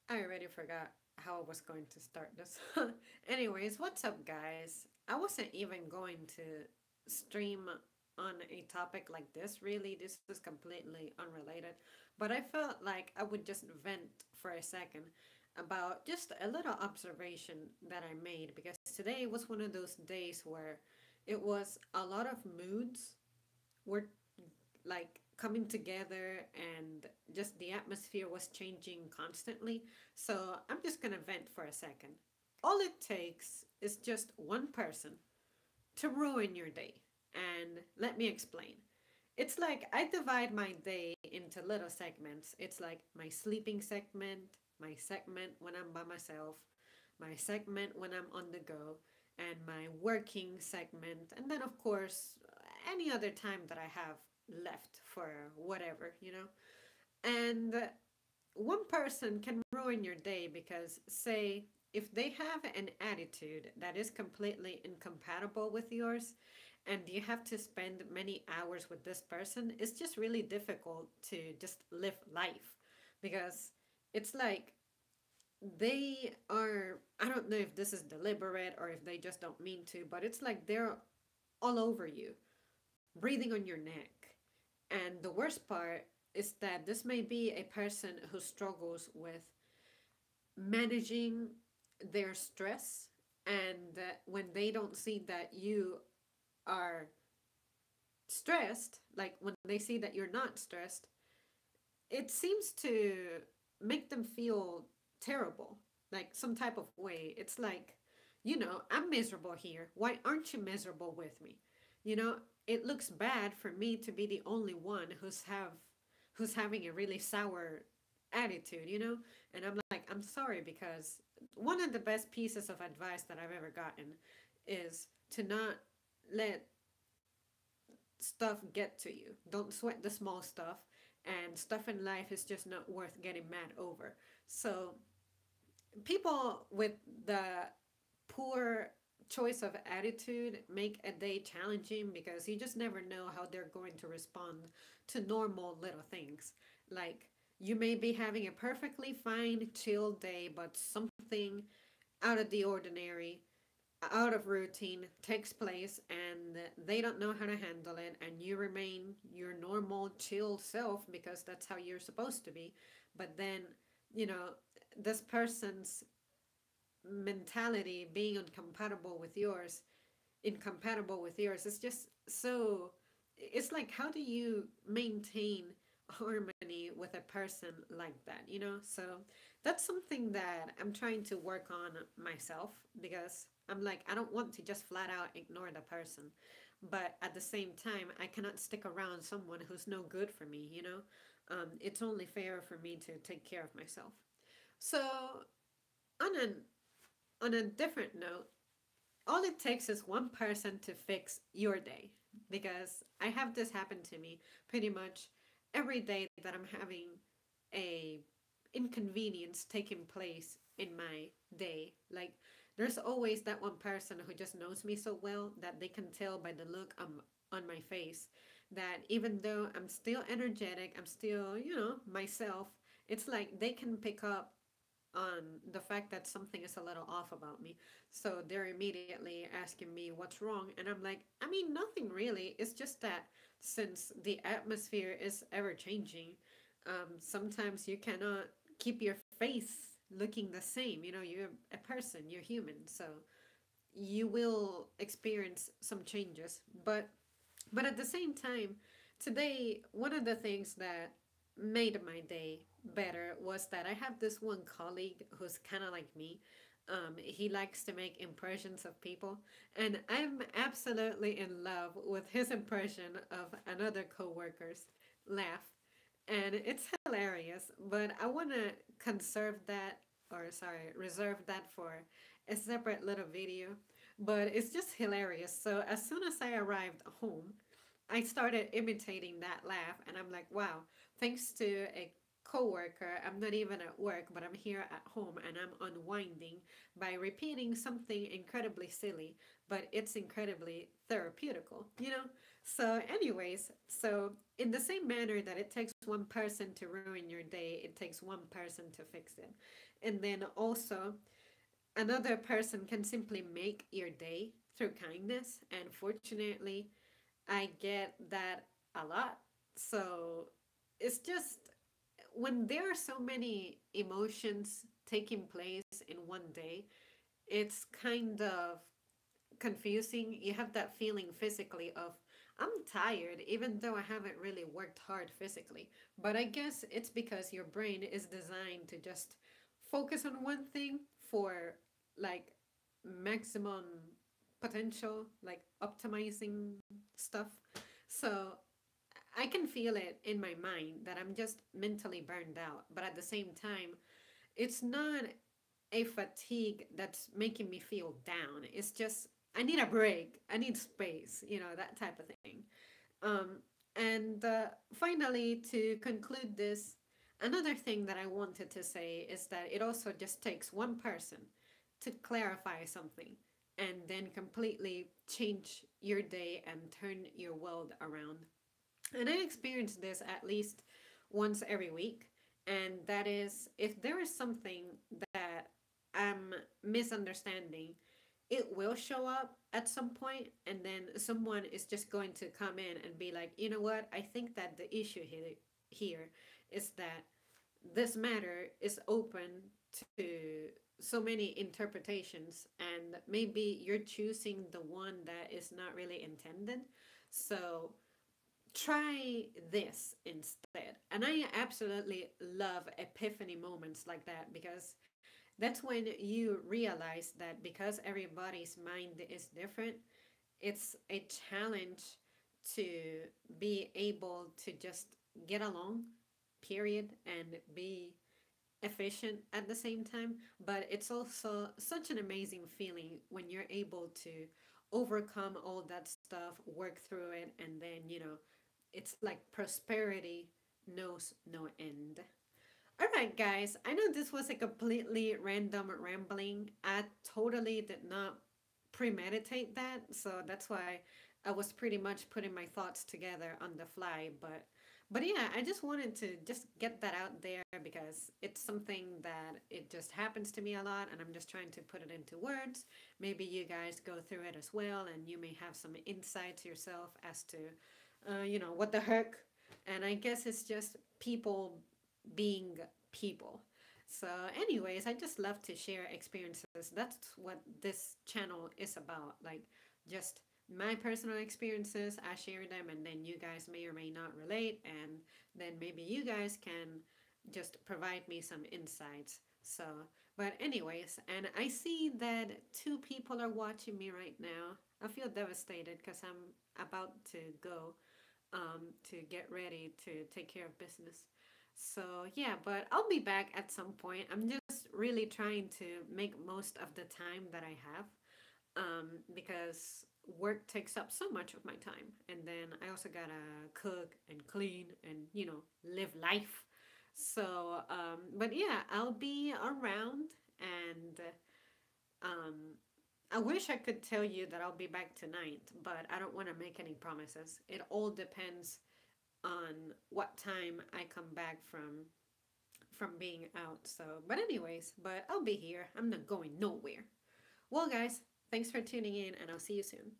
I already forgot how I was going to start this. Anyways, what's up, guys? I wasn't even going to stream on a topic like this, really. This is completely unrelated. But I felt like I would just vent for a second about just a little observation that I made because today was one of those days where it was a lot of moods were like coming together and just the atmosphere was changing constantly. So I'm just gonna vent for a second. All it takes is just one person to ruin your day. And let me explain. It's like I divide my day into little segments. It's like my sleeping segment, my segment when I'm by myself, my segment when I'm on the go, and my working segment. And then, of course, any other time that I have left for whatever. And one person can ruin your day because, say, if they have an attitude that is completely incompatible with yours, and you have to spend many hours with this person, it's just really difficult to just live life because it's like they are, I don't know if this is deliberate or if they just don't mean to, but it's like they're all over you, breathing on your neck. And the worst part is that this may be a person who struggles with managing their stress, and when they don't see that you are stressed, like when they see that you're not stressed, it seems to make them feel terrible, like some type of way. It's like, I'm miserable here. Why aren't you miserable with me? You know, it looks bad for me to be the only one who's having a really sour attitude. And I'm like, I'm sorry because one of the best pieces of advice that I've ever gotten is to not let stuff get to you. Don't sweat the small stuff, and stuff in life is just not worth getting mad over. So, people with the poor choice of attitude make a day challenging because you just never know how they're going to respond to normal little things. Like, you may be having a perfectly fine, chill day, but something out of the ordinary, out of routine takes place, and they don't know how to handle it, and you remain your normal chill self because that's how you're supposed to be. But then, you know this person's mentality being incompatible with yours is just so, it's like, how do you maintain harmony with a person like that? So that's something that I'm trying to work on myself because I'm like, I don't want to just flat out ignore the person, but at the same time I cannot stick around someone who's no good for me. It's only fair for me to take care of myself. So on an on a different note, all it takes is one person to fix your day, because I have this happen to me pretty much every day that I'm having a inconvenience taking place in my day. Like, there's always that one person who just knows me so well that they can tell by the look on my face that even though I'm still energetic, I'm still, myself, it's like they can pick up on the fact that something is a little off about me. So they're immediately asking me what's wrong. And I'm like, I mean, nothing really. It's just that since the atmosphere is ever changing, sometimes you cannot keep your face looking the same. You're a person, you're human. So you will experience some changes. But at the same time, today, one of the things that made my day better was that I have this one colleague who's kind of like me. He likes to make impressions of people, and I'm absolutely in love with his impression of another coworker's laugh, and it's hilarious. But I want to reserve that for a separate little video. But it's just hilarious. So as soon as I arrived home, I started imitating that laugh, and I'm like, wow, thanks to a coworker, I'm not even at work, but I'm here at home and I'm unwinding by repeating something incredibly silly, but it's incredibly therapeutical. So, anyways, so in the same manner that it takes one person to ruin your day, it takes one person to fix it. And then also, another person can simply make your day through kindness. And fortunately, I get that a lot. So, it's just when there are so many emotions taking place in one day, it's kind of confusing. You have that feeling physically of, I'm tired, even though I haven't really worked hard physically. But I guess it's because your brain is designed to just focus on one thing for like maximum potential, like optimizing stuff. So I can feel it in my mind that I'm just mentally burned out. But at the same time, it's not a fatigue that's making me feel down. It's just I need a break. I need space. That type of thing. Um, and finally, to conclude this, another thing that I wanted to say is that it also just takes one person to clarify something and then completely change your day and turn your world around. And I experience this at least once every week. And that is if there is something that I'm misunderstanding, it will show up at some point, and then someone is just going to come in and be like, you know what? I think that the issue here is that this matter is open to so many interpretations, and maybe you're choosing the one that is not really intended. So try this instead. And I absolutely love epiphany moments like that because that's when you realize that because everybody's mind is different, it's a challenge to be able to just get along, period, and be efficient at the same time. But it's also such an amazing feeling when you're able to overcome all that stuff, work through it, and then, it's like prosperity knows no end. All right, guys, I know this was a completely random rambling. I totally did not premeditate that, so that's why I was pretty much putting my thoughts together on the fly. But yeah, I just wanted to just get that out there because it's something that it just happens to me a lot, and I'm just trying to put it into words. Maybe you guys go through it as well, and you may have some insights yourself as to, what the heck. And I guess it's just people being people. So, anyways, I just love to share experiences. That's what this channel is about. Like, just my personal experiences, I share them, and then you guys may or may not relate, and then maybe you guys can just provide me some insights. So, but, anyways, and I see that two people are watching me right now. I feel devastated because I'm about to go to get ready to take care of business. So yeah, but I'll be back at some point. I'm just really trying to make most of the time that I have, because work takes up so much of my time, and then I also gotta cook and clean and live life. So, but yeah, I'll be around, and um, I wish I could tell you that I'll be back tonight, but I don't want to make any promises. It all depends on what time I come back from being out. So, but anyways, but I'll be here. I'm not going nowhere. Well, guys, thanks for tuning in, and I'll see you soon.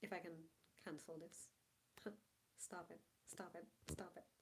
If I can cancel this. Stop it. Stop it. Stop it.